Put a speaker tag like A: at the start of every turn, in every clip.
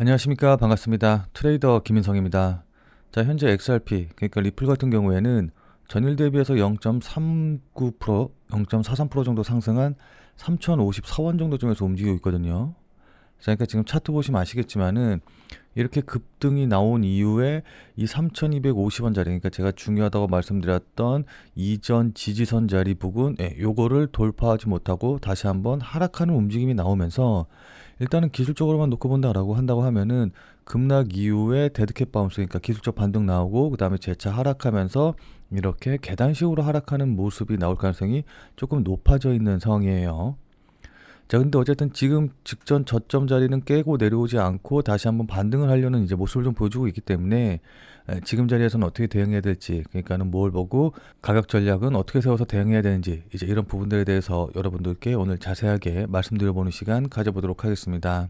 A: 안녕하십니까. 반갑습니다. 트레이더 김인성입니다. 자, 현재 XRP, 그러니까 리플 같은 경우에는 전일 대비해서 0.39%, 0.43% 정도 상승한 3,054원 정도 점에서 움직이고 있거든요. 자, 그러니까 지금 차트 보시면 아시겠지만은 이렇게 급등이 나온 이후에 이 3,250원 자리, 그러니까 제가 중요하다고 말씀드렸던 이전 지지선 자리 부근, 요거를 돌파하지 못하고 다시 한번 하락하는 움직임이 나오면서 일단은 기술적으로만 놓고 본다라고 한다고 하면은 급락 이후에 데드캣 바운스, 그러니까 기술적 반등 나오고 그 다음에 재차 하락하면서 이렇게 계단식으로 하락하는 모습이 나올 가능성이 조금 높아져 있는 상황이에요. 자, 근데 어쨌든 지금 직전 저점 자리는 깨고 내려오지 않고 다시 한번 반등을 하려는 이제 모습을 좀 보여주고 있기 때문에 지금 자리에서는 어떻게 대응해야 될지, 그러니까는 뭘 보고 가격 전략은 어떻게 세워서 대응해야 되는지, 이제 이런 부분들에 대해서 여러분들께 오늘 자세하게 말씀드려보는 시간 가져보도록 하겠습니다.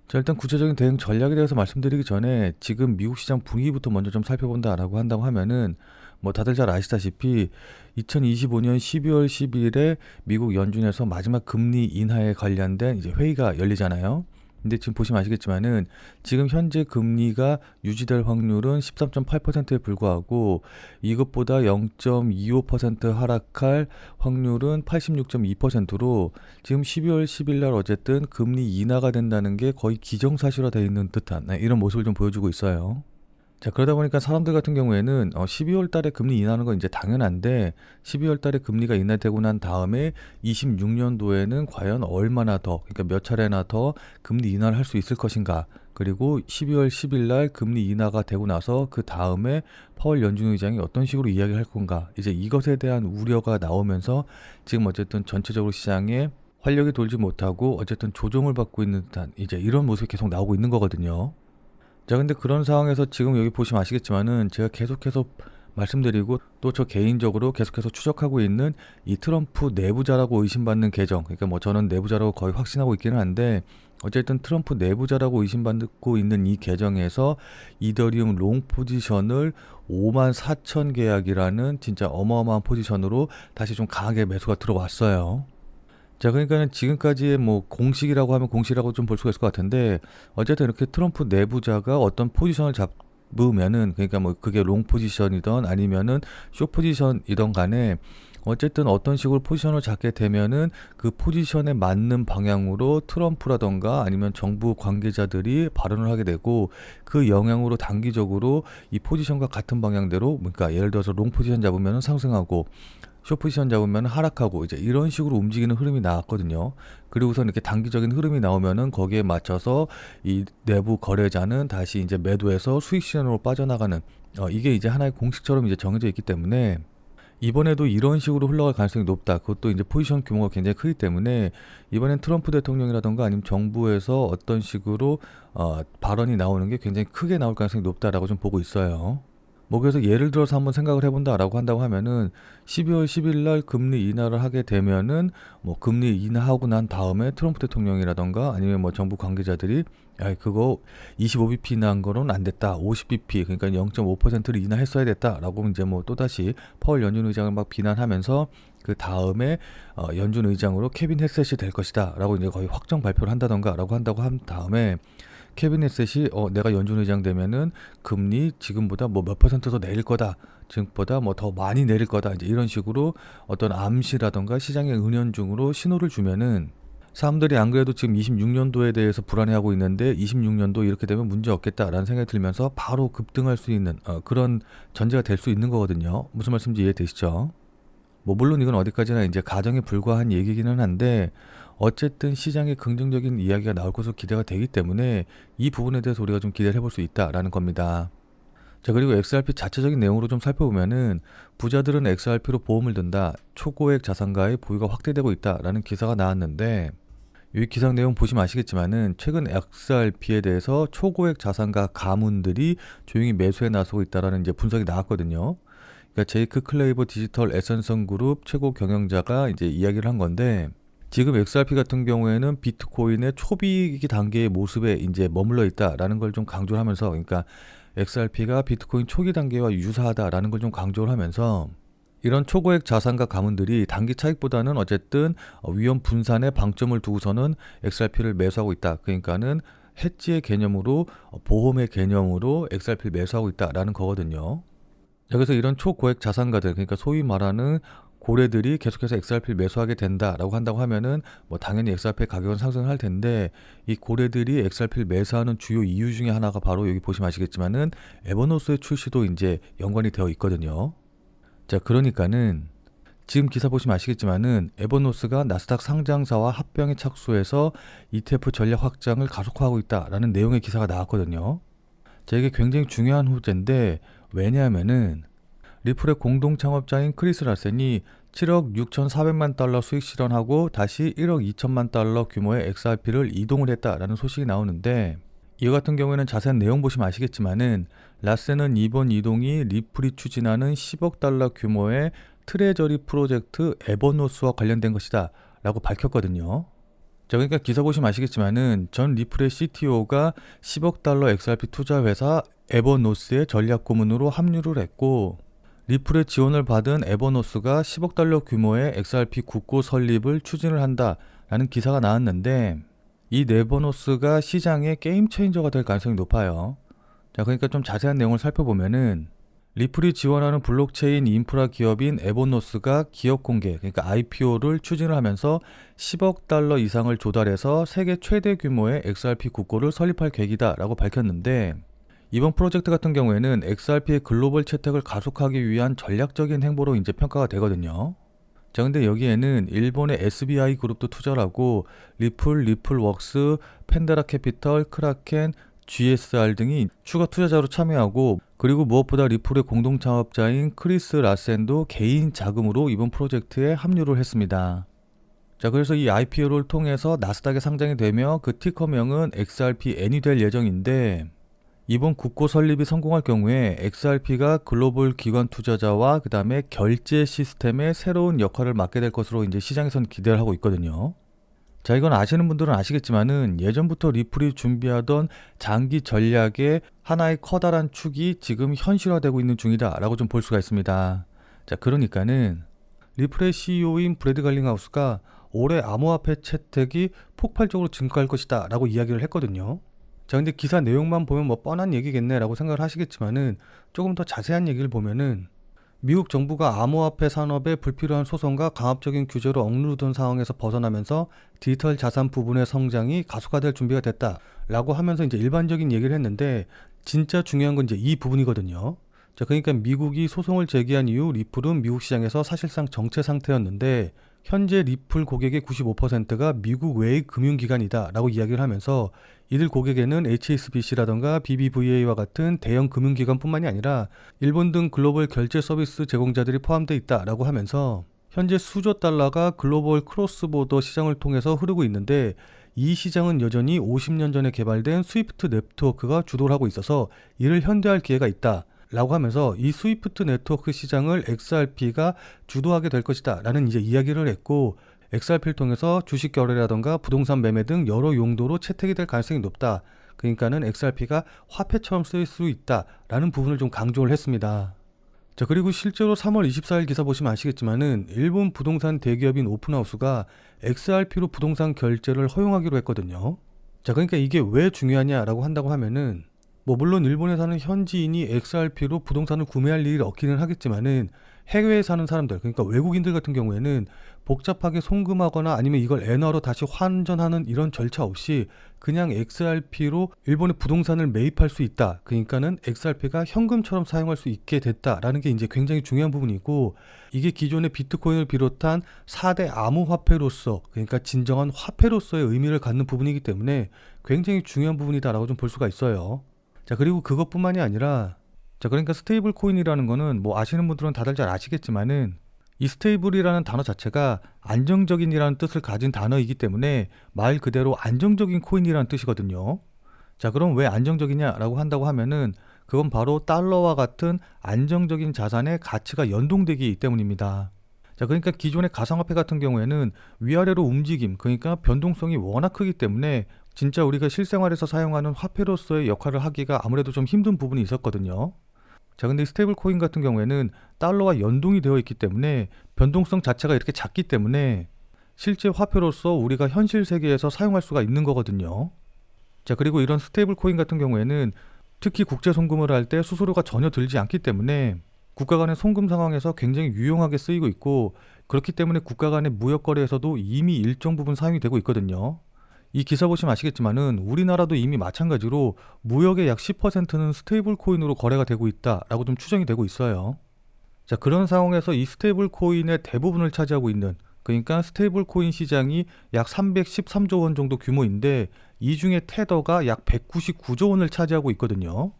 A: 자, 일단 구체적인 대응 전략에 대해서 말씀드리기 전에 지금 미국 시장 분위기부터 먼저 좀 살펴본다라고 한다고 하면은 뭐 다들 잘 아시다시피 2025년 12월 10일에 미국 연준에서 마지막 금리 인하에 관련된 이제 회의가 열리잖아요. 근데 지금 보시면 아시겠지만은 지금 현재 금리가 유지될 확률은 13.8%에 불과하고 이것보다 0.25% 하락할 확률은 86.2%로 지금 12월 10일 날 어쨌든 금리 인하가 된다는 게 거의 기정사실화되어 있는 듯한 이런 모습을 좀 보여주고 있어요. 자, 그러다 보니까 사람들 같은 경우에는 12월 달에 금리 인하하는 건 이제 당연한데 12월 달에 금리가 인하되고 난 다음에 26년도에는 과연 얼마나 더, 그러니까 몇 차례나 더 금리 인하를 할 수 있을 것인가. 그리고 12월 10일 날 금리 인하가 되고 나서 그 다음에 파월 연준 의장이 어떤 식으로 이야기할 건가. 이제 이것에 대한 우려가 나오면서 지금 어쨌든 전체적으로 시장에 활력이 돌지 못하고 어쨌든 조정을 받고 있는 듯한 이제 이런 모습이 계속 나오고 있는 거거든요. 자, 근데 그런 상황에서 지금 여기 보시면 아시겠지만은 제가 계속해서 말씀드리고 또 저 개인적으로 계속해서 추적하고 있는 이 트럼프 내부자라고 의심받는 계정, 그러니까 뭐 저는 내부자라고 거의 확신하고 있기는 한데 어쨌든 트럼프 내부자라고 의심받고 있는 이 계정에서 이더리움 롱 포지션을 5만 4천 계약이라는 진짜 어마어마한 포지션으로 다시 좀 강하게 매수가 들어왔어요. 자, 그러니까는 지금까지의 뭐 공식이라고 하면 공식이라고 좀 볼 수가 있을 것 같은데 어쨌든 이렇게 트럼프 내부자가 어떤 포지션을 잡으면은, 그러니까 뭐 그게 롱 포지션이던 아니면은 쇼 포지션이던 간에 어쨌든 어떤 식으로 포지션을 잡게 되면은 그 포지션에 맞는 방향으로 트럼프라던가 아니면 정부 관계자들이 발언을 하게 되고 그 영향으로 단기적으로 이 포지션과 같은 방향대로, 그러니까 예를 들어서 롱 포지션 잡으면 상승하고 숏 포지션 잡으면 하락하고 이제 이런 식으로 움직이는 흐름이 나왔거든요. 그리고서 이렇게 단기적인 흐름이 나오면은 거기에 맞춰서 이 내부 거래자는 다시 이제 매도해서 수익 실현으로 빠져나가는, 이게 이제 하나의 공식처럼 이제 정해져 있기 때문에 이번에도 이런 식으로 흘러갈 가능성이 높다. 그것도 이제 포지션 규모가 굉장히 크기 때문에 이번엔 트럼프 대통령이라던가 아니면 정부에서 어떤 식으로 발언이 나오는 게 굉장히 크게 나올 가능성이 높다라고 좀 보고 있어요. 뭐 그래서 예를 들어서 한번 생각을 해본다라고 한다고 하면은 12월 10일 날 금리 인하를 하게 되면은 뭐 금리 인하하고 난 다음에 트럼프 대통령이라던가 아니면 뭐 정부 관계자들이 야, 그거 25bp 인하한 거는 안 됐다. 50bp, 그러니까 0.5%를 인하했어야 됐다라고 이제 뭐 또다시 파월 연준 의장을 막 비난하면서 그 다음에 연준 의장으로 케빈 헤셋이 될 것이다라고 이제 거의 확정 발표를 한다던가라고 한다고 한 다음에 케빈 헤셋이 내가 연준 의장 되면은 금리 지금보다 뭐 몇 퍼센트 더 내릴 거다. 지금보다 뭐 더 많이 내릴 거다. 이제 이런 식으로 어떤 암시라던가 시장의 은연중으로 신호를 주면은 사람들이 안 그래도 지금 26년도에 대해서 불안해하고 있는데 26년도 이렇게 되면 문제 없겠다라는 생각이 들면서 바로 급등할 수 있는 그런 전제가 될 수 있는 거거든요. 무슨 말씀인지 이해되시죠? 뭐 물론 이건 어디까지나 이제 가정에 불과한 얘기기는 한데 어쨌든 시장에 긍정적인 이야기가 나올 것으로 기대가 되기 때문에 이 부분에 대해서 우리가 좀 기대를 해볼 수 있다라는 겁니다. 자, 그리고 XRP 자체적인 내용으로 좀 살펴보면은 부자들은 XRP로 보험을 든다. 초고액 자산가의 보유가 확대되고 있다라는 기사가 나왔는데 이 기사 내용 보시면 아시겠지만은 최근 XRP에 대해서 초고액 자산가 가문들이 조용히 매수에 나서고 있다라는 이제 분석이 나왔거든요. 그러니까 제이크 클레이버 디지털 에센성 그룹 최고 경영자가 이제 이야기를 한 건데 지금 XRP 같은 경우에는 비트코인의 초비 단계의 모습에 이제 머물러 있다라는 걸 좀 강조를 하면서, 그러니까 XRP가 비트코인 초기 단계와 유사하다라는 걸 좀 강조를 하면서 이런 초고액 자산가 가문들이 단기 차익보다는 어쨌든 위험 분산에 방점을 두고서는 XRP를 매수하고 있다. 그러니까는 해지의 개념으로 보험의 개념으로 XRP를 매수하고 있다라는 거거든요. 여기서 이런 초고액 자산가들, 그러니까 소위 말하는 고래들이 계속해서 XRP를 매수하게 된다라고 한다고 하면은 뭐 당연히 XRP의 가격은 상승할 텐데, 이 고래들이 XRP를 매수하는 주요 이유 중에 하나가 바로 여기 보시면 아시겠지만은 에버노스의 출시도 이제 연관이 되어 있거든요. 자, 그러니까는 지금 기사 보시면 아시겠지만은 에버노스가 나스닥 상장사와 합병에 착수해서 ETF 전략 확장을 가속화하고 있다라는 내용의 기사가 나왔거든요. 자, 이게 굉장히 중요한 호재인데, 왜냐하면은 리플의 공동 창업자인 크리스 라센이 7억 6,400만 달러 수익 실현하고 다시 1억 2천만 달러 규모의 XRP를 이동을 했다라는 소식이 나오는데, 이와 같은 경우에는 자세한 내용 보시면 아시겠지만은 라센은 이번 이동이 리플이 추진하는 10억 달러 규모의 트레저리 프로젝트 에버노스와 관련된 것이다 라고 밝혔거든요. 자, 그러니까 기사 보시면 아시겠지만은 전 리플의 CTO가 10억 달러 XRP 투자 회사 에버노스의 전략 고문으로 합류를 했고, 리플의 지원을 받은 에버노스가 10억 달러 규모의 XRP 국고 설립을 추진을 한다라는 기사가 나왔는데, 이 에버노스가 시장의 게임 체인저가 될 가능성이 높아요. 자, 그러니까 좀 자세한 내용을 살펴보면은 리플이 지원하는 블록체인 인프라 기업인 에버노스가 기업 공개, 그러니까 IPO를 추진을 하면서 10억 달러 이상을 조달해서 세계 최대 규모의 XRP 국고를 설립할 계획이다라고 밝혔는데, 이번 프로젝트 같은 경우에는 XRP의 글로벌 채택을 가속하기 위한 전략적인 행보로 이제 평가가 되거든요. 자, 근데 여기에는 일본의 SBI 그룹도 투자를 하고 리플, 리플웍스, 펜데라 캐피털, 크라켄, GSR 등이 추가 투자자로 참여하고, 그리고 무엇보다 리플의 공동 창업자인 크리스 라센도 개인 자금으로 이번 프로젝트에 합류를 했습니다. 자, 그래서 이 IPO를 통해서 나스닥에 상장이 되며 그 티커명은 XRPN이 될 예정인데, 이번 국고 설립이 성공할 경우에 XRP가 글로벌 기관 투자자와 그 다음에 결제 시스템의 새로운 역할을 맡게 될 것으로 이제 시장에선 기대를 하고 있거든요. 자, 이건 아시는 분들은 아시겠지만은 예전부터 리플이 준비하던 장기 전략의 하나의 커다란 축이 지금 현실화되고 있는 중이다라고 좀 볼 수가 있습니다. 자, 그러니까는 리플의 CEO인 브래드 갈링하우스가 올해 암호화폐 채택이 폭발적으로 증가할 것이다 라고 이야기를 했거든요. 자, 근데 기사 내용만 보면 뭐 뻔한 얘기겠네 라고 생각을 하시겠지만은 조금 더 자세한 얘기를 보면은 미국 정부가 암호화폐 산업에 불필요한 소송과 강압적인 규제로 억누르던 상황에서 벗어나면서 디지털 자산 부분의 성장이 가속화될 준비가 됐다라고 하면서 이제 일반적인 얘기를 했는데, 진짜 중요한 건 이제 이 부분이거든요. 자, 그러니까 미국이 소송을 제기한 이후 리플은 미국 시장에서 사실상 정체 상태였는데, 현재 리플 고객의 95%가 미국 외의 금융기관이다 라고 이야기를 하면서, 이들 고객에는 HSBC라던가 BBVA와 같은 대형 금융기관뿐만이 아니라 일본 등 글로벌 결제 서비스 제공자들이 포함되어 있다라고 하면서, 현재 수조 달러가 글로벌 크로스보더 시장을 통해서 흐르고 있는데, 이 시장은 여전히 50년 전에 개발된 스위프트 네트워크가 주도를 하고 있어서 이를 현대화할 기회가 있다 라고 하면서, 이 스위프트 네트워크 시장을 XRP가 주도하게 될 것이다 라는 이제 이야기를 했고, XRP를 통해서 주식 거래라던가 부동산 매매 등 여러 용도로 채택이 될 가능성이 높다. 그러니까는 XRP가 화폐처럼 쓰일 수 있다 라는 부분을 좀 강조를 했습니다. 자, 그리고 실제로 3월 24일 기사 보시면 아시겠지만은 일본 부동산 대기업인 오픈하우스가 XRP로 부동산 결제를 허용하기로 했거든요. 자, 그러니까 이게 왜 중요하냐라고 한다고 하면은, 뭐 물론 일본에 사는 현지인이 XRP로 부동산을 구매할 일이 없기는 하겠지만은 해외에 사는 사람들, 그러니까 외국인들 같은 경우에는 복잡하게 송금하거나 아니면 이걸 엔화로 다시 환전하는 이런 절차 없이 그냥 XRP로 일본의 부동산을 매입할 수 있다. 그러니까는 XRP가 현금처럼 사용할 수 있게 됐다라는 게 이제 굉장히 중요한 부분이고, 이게 기존의 비트코인을 비롯한 4대 암호화폐로서, 그러니까 진정한 화폐로서의 의미를 갖는 부분이기 때문에 굉장히 중요한 부분이다라고 좀 볼 수가 있어요. 자, 그리고 그것뿐만이 아니라, 자, 그러니까 스테이블 코인이라는 거는 뭐 아시는 분들은 다들 잘 아시겠지만은 이 스테이블이라는 단어 자체가 안정적인이라는 뜻을 가진 단어이기 때문에 말 그대로 안정적인 코인이라는 뜻이거든요. 자, 그럼 왜 안정적이냐라고 한다고 하면은 그건 바로 달러와 같은 안정적인 자산의 가치가 연동되기 때문입니다. 자, 그러니까 기존의 가상화폐 같은 경우에는 위아래로 움직임, 그러니까 변동성이 워낙 크기 때문에 진짜 우리가 실생활에서 사용하는 화폐로서의 역할을 하기가 아무래도 좀 힘든 부분이 있었거든요. 자, 근데 스테이블 코인 같은 경우에는 달러와 연동이 되어 있기 때문에 변동성 자체가 이렇게 작기 때문에 실제 화폐로서 우리가 현실 세계에서 사용할 수가 있는 거거든요. 자, 그리고 이런 스테이블 코인 같은 경우에는 특히 국제 송금을 할 때 수수료가 전혀 들지 않기 때문에 국가 간의 송금 상황에서 굉장히 유용하게 쓰이고 있고, 그렇기 때문에 국가 간의 무역 거래에서도 이미 일정 부분 사용이 되고 있거든요. 이 기사 보시면 아시겠지만은 우리나라도 이미 마찬가지로 무역의 약 10%는 스테이블 코인으로 거래가 되고 있다라고 좀 추정이 되고 있어요. 자, 그런 상황에서 이 스테이블 코인의 대부분을 차지하고 있는, 그러니까 스테이블 코인 시장이 약 313조 원 정도 규모인데 이 중에 테더가 약 199조 원을 차지하고 있거든요.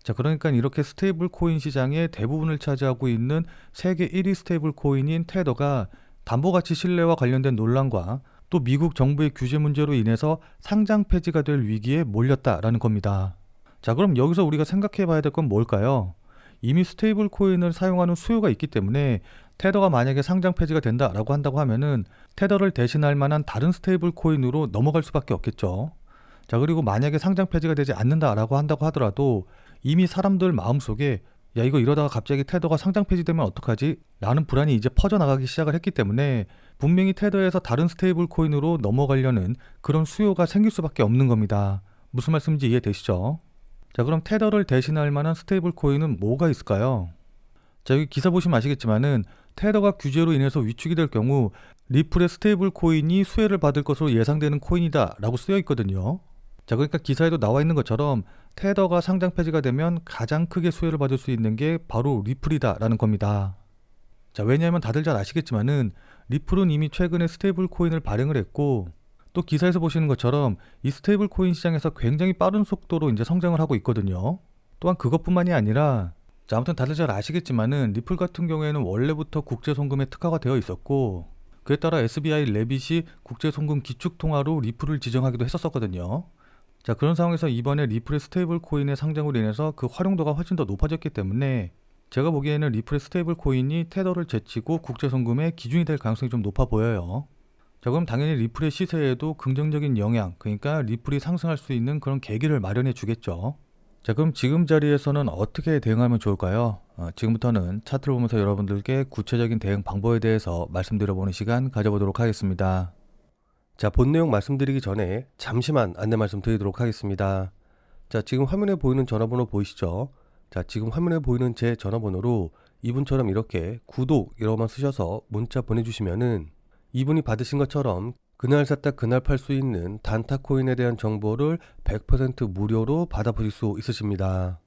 A: 자, 그러니까 이렇게 스테이블 코인 시장의 대부분을 차지하고 있는 세계 1위 스테이블 코인인 테더가 담보가치 신뢰와 관련된 논란과 또 미국 정부의 규제 문제로 인해서 상장 폐지가 될 위기에 몰렸다라는 겁니다. 자, 그럼 여기서 우리가 생각해 봐야 될 건 뭘까요? 이미 스테이블 코인을 사용하는 수요가 있기 때문에 테더가 만약에 상장 폐지가 된다라고 한다고 하면은 테더를 대신할 만한 다른 스테이블 코인으로 넘어갈 수밖에 없겠죠. 자, 그리고 만약에 상장 폐지가 되지 않는다라고 한다고 하더라도 이미 사람들 마음속에 야, 이거 이러다가 갑자기 테더가 상장 폐지되면 어떡하지? 라는 불안이 이제 퍼져나가기 시작을 했기 때문에 분명히 테더에서 다른 스테이블 코인으로 넘어가려는 그런 수요가 생길 수밖에 없는 겁니다. 무슨 말씀인지 이해되시죠? 자, 그럼 테더를 대신할 만한 스테이블 코인은 뭐가 있을까요? 자, 여기 기사 보시면 아시겠지만은 테더가 규제로 인해서 위축이 될 경우 리플의 스테이블 코인이 수혜를 받을 것으로 예상되는 코인이다 라고 쓰여 있거든요. 자, 그러니까 기사에도 나와 있는 것처럼 테더가 상장 폐지가 되면 가장 크게 수혜를 받을 수 있는 게 바로 리플이다 라는 겁니다. 자, 왜냐하면 다들 잘 아시겠지만은 리플은 이미 최근에 스테이블 코인을 발행을 했고, 또 기사에서 보시는 것처럼 이 스테이블 코인 시장에서 굉장히 빠른 속도로 이제 성장을 하고 있거든요. 또한 그것뿐만이 아니라, 자, 아무튼 다들 잘 아시겠지만은 리플 같은 경우에는 원래부터 국제 송금에 특화가 되어 있었고, 그에 따라 SBI 레빗이 국제 송금 기축 통화로 리플을 지정하기도 했었거든요. 자, 그런 상황에서 이번에 리플의 스테이블 코인의 상장으로 인해서 그 활용도가 훨씬 더 높아졌기 때문에 제가 보기에는 리플의 스테이블 코인이 테더를 제치고 국제 송금의 기준이 될 가능성이 좀 높아 보여요. 자, 그럼 당연히 리플의 시세에도 긍정적인 영향, 그러니까 리플이 상승할 수 있는 그런 계기를 마련해 주겠죠. 자, 그럼 지금 자리에서는 어떻게 대응하면 좋을까요? 지금부터는 차트를 보면서 여러분들께 구체적인 대응 방법에 대해서 말씀드려보는 시간 가져보도록 하겠습니다.
B: 자, 본 내용 말씀드리기 전에 잠시만 안내 말씀드리도록 하겠습니다. 자, 지금 화면에 보이는 전화번호 보이시죠? 자, 지금 화면에 보이는 제 전화번호로 이분처럼 이렇게 구독이라고만 쓰셔서 문자 보내주시면은 이분이 받으신 것처럼 그날 샀다 그날 팔 수 있는 단타 코인에 대한 정보를 100% 무료로 받아보실 수 있으십니다.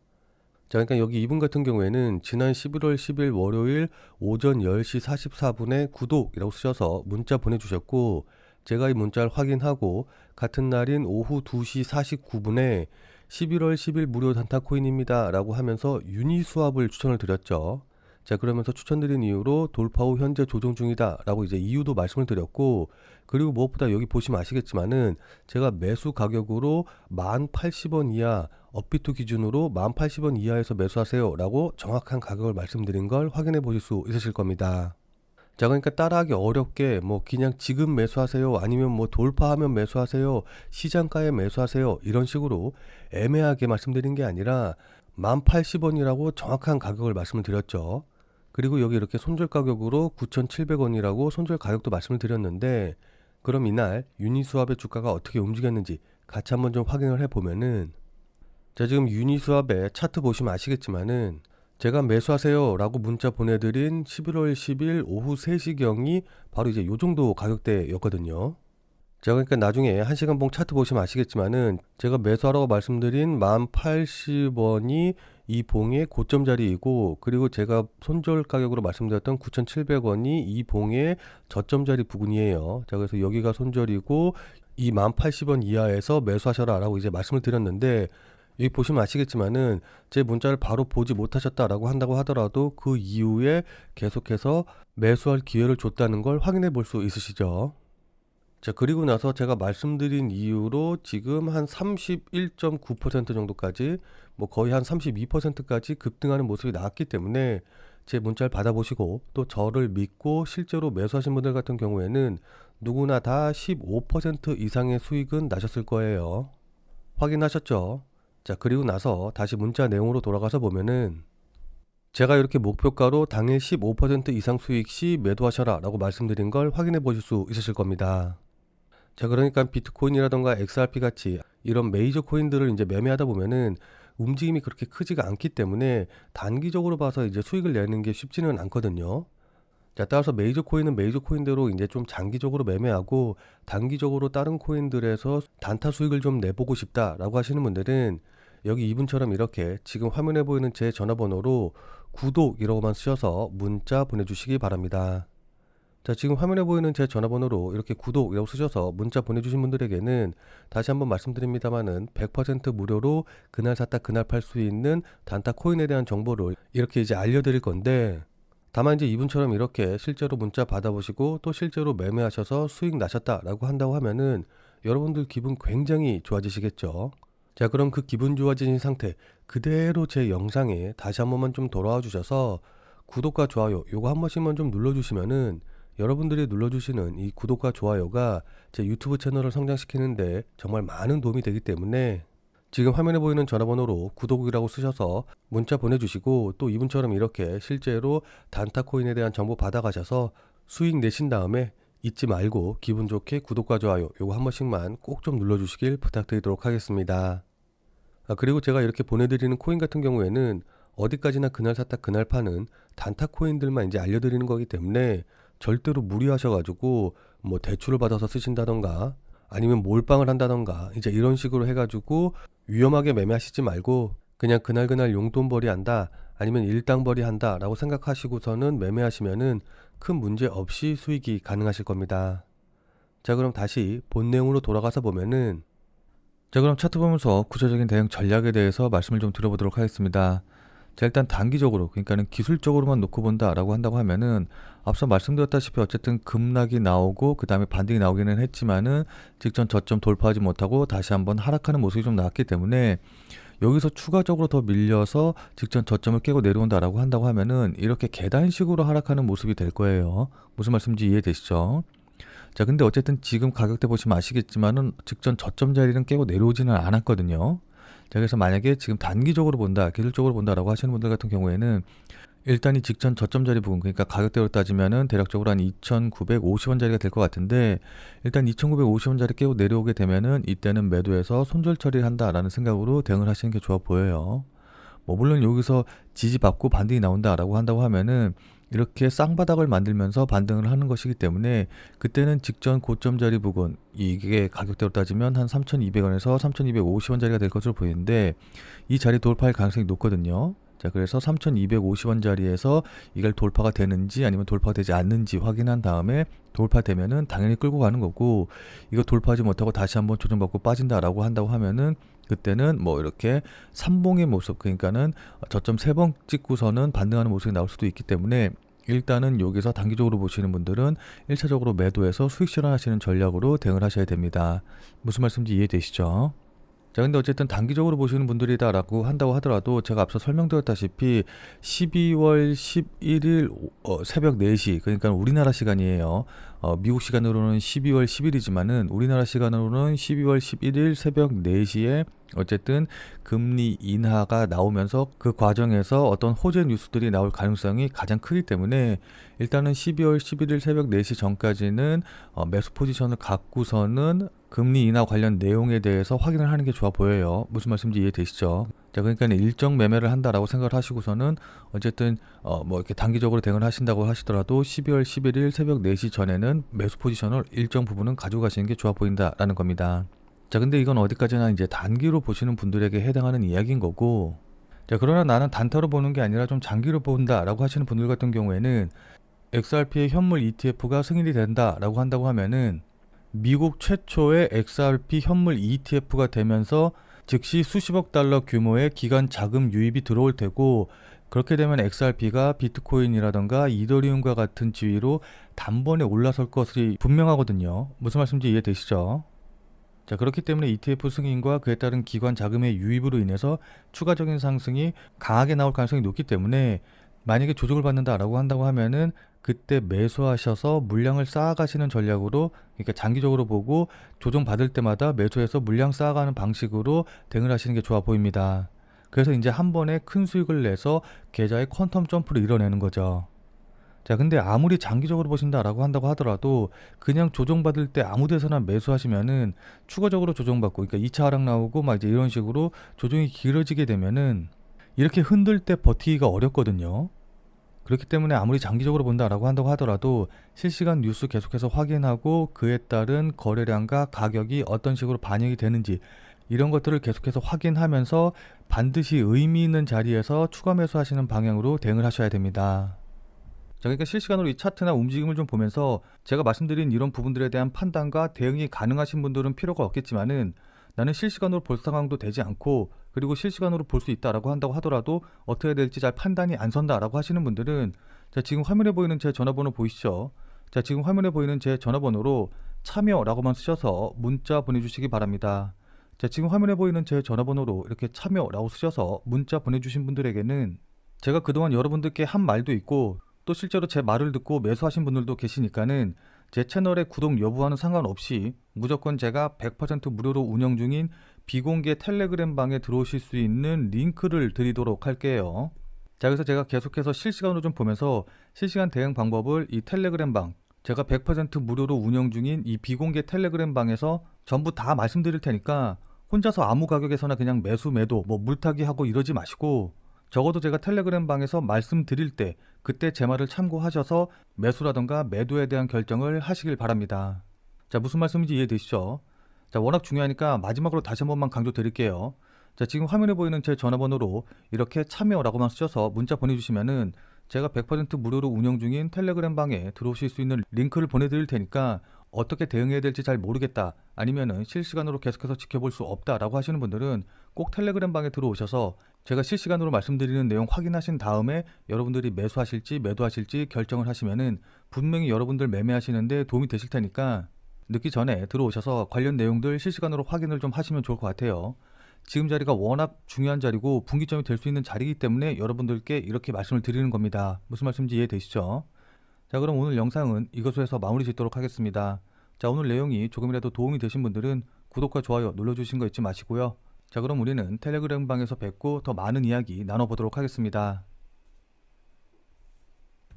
B: 자, 그러니까 여기 이분 같은 경우에는 지난 11월 10일 월요일 오전 10시 44분에 구독이라고 쓰셔서 문자 보내주셨고, 제가 이 문자를 확인하고 같은 날인 오후 2시 49분에 11월 10일 무료 단타 코인입니다 라고 하면서 유니스왑을 추천을 드렸죠. 자, 그러면서 추천드린 이유로 돌파 후 현재 조정 중이다 라고 이제 이유도 말씀을 드렸고, 그리고 무엇보다 여기 보시면 아시겠지만은 제가 매수 가격으로 1080원 이하, 업비트 기준으로 1080원 이하에서 매수하세요 라고 정확한 가격을 말씀드린 걸 확인해 보실 수 있으실 겁니다. 자, 그러니까 따라하기 어렵게 뭐 그냥 지금 매수하세요, 아니면 뭐 돌파하면 매수하세요, 시장가에 매수하세요, 이런 식으로 애매하게 말씀드린 게 아니라 1080원이라고 정확한 가격을 말씀을 드렸죠. 그리고 여기 이렇게 손절 가격으로 9,700원이라고 손절 가격도 말씀을 드렸는데, 그럼 이날 유니스왑의 주가가 어떻게 움직였는지 같이 한번 좀 확인을 해보면은, 자, 지금 유니스왑의 차트 보시면 아시겠지만은 제가 매수하세요 라고 문자 보내드린 11월 10일 오후 3시경이 바로 이제 요 정도 가격대였거든요. 자, 그러니까 나중에 1시간 봉 차트 보시면 아시겠지만은 제가 매수하라고 말씀드린 1080원이 이 봉의 고점 자리이고, 그리고 제가 손절 가격으로 말씀드렸던 9,700원이 이 봉의 저점 자리 부근이에요. 자, 그래서 여기가 손절이고 이 1080원 이하에서 매수하셔라 라고 이제 말씀을 드렸는데, 여기 보시면 아시겠지만은 제 문자를 바로 보지 못하셨다라고 한다고 하더라도 그 이후에 계속해서 매수할 기회를 줬다는 걸 확인해 볼 수 있으시죠. 자, 그리고 나서 제가 말씀드린 이후로 지금 한 31.9% 정도까지, 뭐 거의 한 32%까지 급등하는 모습이 나왔기 때문에 제 문자를 받아보시고 또 저를 믿고 실제로 매수하신 분들 같은 경우에는 누구나 다 15% 이상의 수익은 나셨을 거예요. 확인하셨죠? 자, 그리고 나서 다시 문자 내용으로 돌아가서 보면은 제가 이렇게 목표가로 당일 15% 이상 수익 시 매도하셔라 라고 말씀드린 걸 확인해 보실 수 있으실 겁니다. 자, 그러니까 비트코인이라던가 XRP 같이 이런 메이저 코인들을 이제 매매하다 보면은 움직임이 그렇게 크지가 않기 때문에 단기적으로 봐서 이제 수익을 내는 게 쉽지는 않거든요. 자, 따라서 메이저 코인은 메이저 코인대로 이제 좀 장기적으로 매매하고 단기적으로 다른 코인들에서 단타 수익을 좀 내보고 싶다라고 하시는 분들은 여기 이분처럼 이렇게 지금 화면에 보이는 제 전화번호로 구독이라고만 쓰셔서 문자 보내주시기 바랍니다. 자, 지금 화면에 보이는 제 전화번호로 이렇게 구독이라고 쓰셔서 문자 보내주신 분들에게는 다시 한번 말씀드립니다만은 100% 무료로 그날 샀다 그날 팔 수 있는 단타 코인에 대한 정보를 이렇게 이제 알려드릴 건데, 다만 이제 이분처럼 이렇게 실제로 문자 받아보시고 또 실제로 매매하셔서 수익 나셨다라고 한다고 하면은 여러분들 기분 굉장히 좋아지시겠죠. 자, 그럼 그 기분 좋아진 상태 그대로 제 영상에 다시 한 번만 좀 돌아와 주셔서 구독과 좋아요 요거 한 번씩만 좀 눌러주시면은 여러분들이 눌러주시는 이 구독과 좋아요가 제 유튜브 채널을 성장시키는데 정말 많은 도움이 되기 때문에 지금 화면에 보이는 전화번호로 구독이라고 쓰셔서 문자 보내주시고 또 이분처럼 이렇게 실제로 단타 코인에 대한 정보 받아가셔서 수익 내신 다음에 잊지 말고 기분 좋게 구독과 좋아요 요거 한 번씩만 꼭 좀 눌러주시길 부탁드리도록 하겠습니다. 그리고 제가 이렇게 보내드리는 코인 같은 경우에는 어디까지나 그날 샀다 그날 파는 단타 코인들만 이제 알려드리는 거기 때문에 절대로 무리하셔가지고 뭐 대출을 받아서 쓰신다던가 아니면 몰빵을 한다던가 이제 이런 식으로 해가지고 위험하게 매매하시지 말고 그냥 그날 용돈벌이 한다 아니면 일당벌이 한다 라고 생각하시고서는 매매하시면은 큰 문제 없이 수익이 가능하실 겁니다. 자, 그럼 다시 본 내용으로 돌아가서 보면은,
A: 자, 그럼 차트 보면서 구체적인 대응 전략에 대해서 말씀을 좀 드려보도록 하겠습니다. 자, 일단 단기적으로, 그러니까는 기술적으로만 놓고 본다라고 한다고 하면은 앞서 말씀드렸다시피 어쨌든 급락이 나오고 그 다음에 반등이 나오기는 했지만은 직전 저점 돌파하지 못하고 다시 한번 하락하는 모습이 좀 나왔기 때문에 여기서 추가적으로 더 밀려서 직전 저점을 깨고 내려온다라고 한다고 하면은 이렇게 계단식으로 하락하는 모습이 될 거예요. 무슨 말씀인지 이해되시죠? 자, 근데 어쨌든 지금 가격대 보시면 아시겠지만은 직전 저점 자리는 깨고 내려오지는 않았거든요. 자, 그래서 만약에 지금 단기적으로 본다, 기술적으로 본다라고 하시는 분들 같은 경우에는 일단 이 직전 저점 자리 부분, 그러니까 가격대로 따지면은 대략적으로 한 2,950원 자리가 될 것 같은데, 일단 2,950원 자리 깨고 내려오게 되면은 이때는 매도해서 손절 처리를 한다라는 생각으로 대응을 하시는 게 좋아 보여요. 뭐 물론 여기서 지지받고 반등이 나온다라고 한다고 하면은 이렇게 쌍바닥을 만들면서 반등을 하는 것이기 때문에 그때는 직전 고점 자리 부근, 이게 가격대로 따지면 한 3,200원에서 3,250원 자리가 될 것으로 보이는데 이 자리 돌파할 가능성이 높거든요. 자, 그래서 3,250원 자리에서 이걸 돌파가 되는지 아니면 돌파가 되지 않는지 확인한 다음에 돌파되면은 당연히 끌고 가는 거고, 이거 돌파하지 못하고 다시 한번 조정받고 빠진다라고 한다고 하면은 그때는 뭐 이렇게 삼봉의 모습, 그러니까는 저점 3번 찍고서는 반등하는 모습이 나올 수도 있기 때문에 일단은 여기서 단기적으로 보시는 분들은 1차적으로 매도해서 수익 실현하시는 전략으로 대응을 하셔야 됩니다. 무슨 말씀인지 이해되시죠? 자, 근데 어쨌든 단기적으로 보시는 분들이다라고 한다고 하더라도 제가 앞서 설명드렸다시피 12월 11일 새벽 4시, 그러니까 우리나라 시간이에요. 미국 시간으로는 12월 10일이지만은 우리나라 시간으로는 12월 11일 새벽 4시에 어쨌든 금리 인하가 나오면서 그 과정에서 어떤 호재 뉴스들이 나올 가능성이 가장 크기 때문에 일단은 12월 11일 새벽 4시 전까지는 매수 포지션을 갖고서는 금리 인하 관련 내용에 대해서 확인을 하는 게 좋아 보여요. 무슨 말씀인지 이해되시죠? 자, 그러니까 일정 매매를 한다라고 생각을 하시고서는 어쨌든 뭐 이렇게 단기적으로 대응을 하신다고 하시더라도 12월 11일 새벽 4시 전에는 매수 포지션을 일정 부분은 가지고 가시는 게 좋아 보인다라는 겁니다. 자, 근데 이건 어디까지나 이제 단기로 보시는 분들에게 해당하는 이야기인 거고, 자, 그러나 나는 단타로 보는 게 아니라 좀 장기로 본다라고 하시는 분들 같은 경우에는 XRP의 현물 ETF가 승인이 된다라고 한다고 하면은 미국 최초의 XRP 현물 ETF가 되면서 즉시 수십억 달러 규모의 기관 자금 유입이 들어올 테고, 그렇게 되면 XRP가 비트코인이라던가 이더리움과 같은 지위로 단번에 올라설 것이 분명하거든요. 무슨 말씀인지 이해되시죠? 자, 그렇기 때문에 ETF 승인과 그에 따른 기관 자금의 유입으로 인해서 추가적인 상승이 강하게 나올 가능성이 높기 때문에 만약에 조정을 받는다라고 한다고 하면은 그때 매수하셔서 물량을 쌓아가시는 전략으로, 그러니까 장기적으로 보고 조정 받을 때마다 매수해서 물량 쌓아가는 방식으로 대응을 하시는 게 좋아 보입니다. 그래서 이제 한 번에 큰 수익을 내서 계좌의 퀀텀 점프를 이뤄내는 거죠. 자, 근데 아무리 장기적으로 보신다라고 한다고 하더라도 그냥 조정받을 때 아무 데서나 매수하시면은 추가적으로 조정받고, 그러니까 2차 하락 나오고 막 이제 이런 식으로 조정이 길어지게 되면은 이렇게 흔들 때 버티기가 어렵거든요. 그렇기 때문에 아무리 장기적으로 본다라고 한다고 하더라도 실시간 뉴스 계속해서 확인하고 그에 따른 거래량과 가격이 어떤 식으로 반영이 되는지 이런 것들을 계속해서 확인하면서 반드시 의미 있는 자리에서 추가 매수하시는 방향으로 대응을 하셔야 됩니다. 자, 그러니까 실시간으로 이 차트나 움직임을 좀 보면서 제가 말씀드린 이런 부분들에 대한 판단과 대응이 가능하신 분들은 필요가 없겠지만은, 나는 실시간으로 볼 상황도 되지 않고 그리고 실시간으로 볼 수 있다라고 한다고 하더라도 어떻게 해야 될지 잘 판단이 안 선다라고 하시는 분들은, 자, 지금 화면에 보이는 제 전화번호 보이시죠? 자, 지금 화면에 보이는 제 전화번호로 참여라고만 쓰셔서 문자 보내주시기 바랍니다. 자, 지금 화면에 보이는 제 전화번호로 이렇게 참여라고 쓰셔서 문자 보내주신 분들에게는 제가 그동안 여러분들께 한 말도 있고 또 실제로 제 말을 듣고 매수하신 분들도 계시니까는 제 채널의 구독 여부와는 상관없이 무조건 제가 100% 무료로 운영 중인 비공개 텔레그램 방에 들어오실 수 있는 링크를 드리도록 할게요. 자, 그래서 제가 계속해서 실시간으로 좀 보면서 실시간 대응 방법을 이 텔레그램 방, 제가 100% 무료로 운영 중인 이 비공개 텔레그램 방에서 전부 다 말씀드릴 테니까 혼자서 아무 가격에서나 그냥 매수 매도 뭐 물타기 하고 이러지 마시고, 적어도 제가 텔레그램 방에서 말씀드릴 때 그때 제 말을 참고하셔서 매수라던가 매도에 대한 결정을 하시길 바랍니다. 자, 무슨 말씀인지 이해되시죠? 자, 워낙 중요하니까 마지막으로 다시 한 번만 강조드릴게요. 자, 지금 화면에 보이는 제 전화번호로 이렇게 참여라고만 쓰셔서 문자 보내주시면은 제가 100% 무료로 운영 중인 텔레그램 방에 들어오실 수 있는 링크를 보내드릴 테니까, 어떻게 대응해야 될지 잘 모르겠다, 아니면은 실시간으로 계속해서 지켜볼 수 없다라고 하시는 분들은 꼭 텔레그램 방에 들어오셔서 제가 실시간으로 말씀드리는 내용 확인하신 다음에 여러분들이 매수하실지 매도하실지 결정을 하시면은 분명히 여러분들 매매하시는데 도움이 되실 테니까 늦기 전에 들어오셔서 관련 내용들 실시간으로 확인을 좀 하시면 좋을 것 같아요. 지금 자리가 워낙 중요한 자리고 분기점이 될 수 있는 자리이기 때문에 여러분들께 이렇게 말씀을 드리는 겁니다. 무슨 말씀인지 이해되시죠? 자, 그럼 오늘 영상은 이것으로 해서 마무리 짓도록 하겠습니다. 자, 오늘 내용이 조금이라도 도움이 되신 분들은 구독과 좋아요 눌러주신 거 잊지 마시고요. 자, 그럼 우리는 텔레그램 방에서 뵙고 더 많은 이야기 나눠보도록 하겠습니다.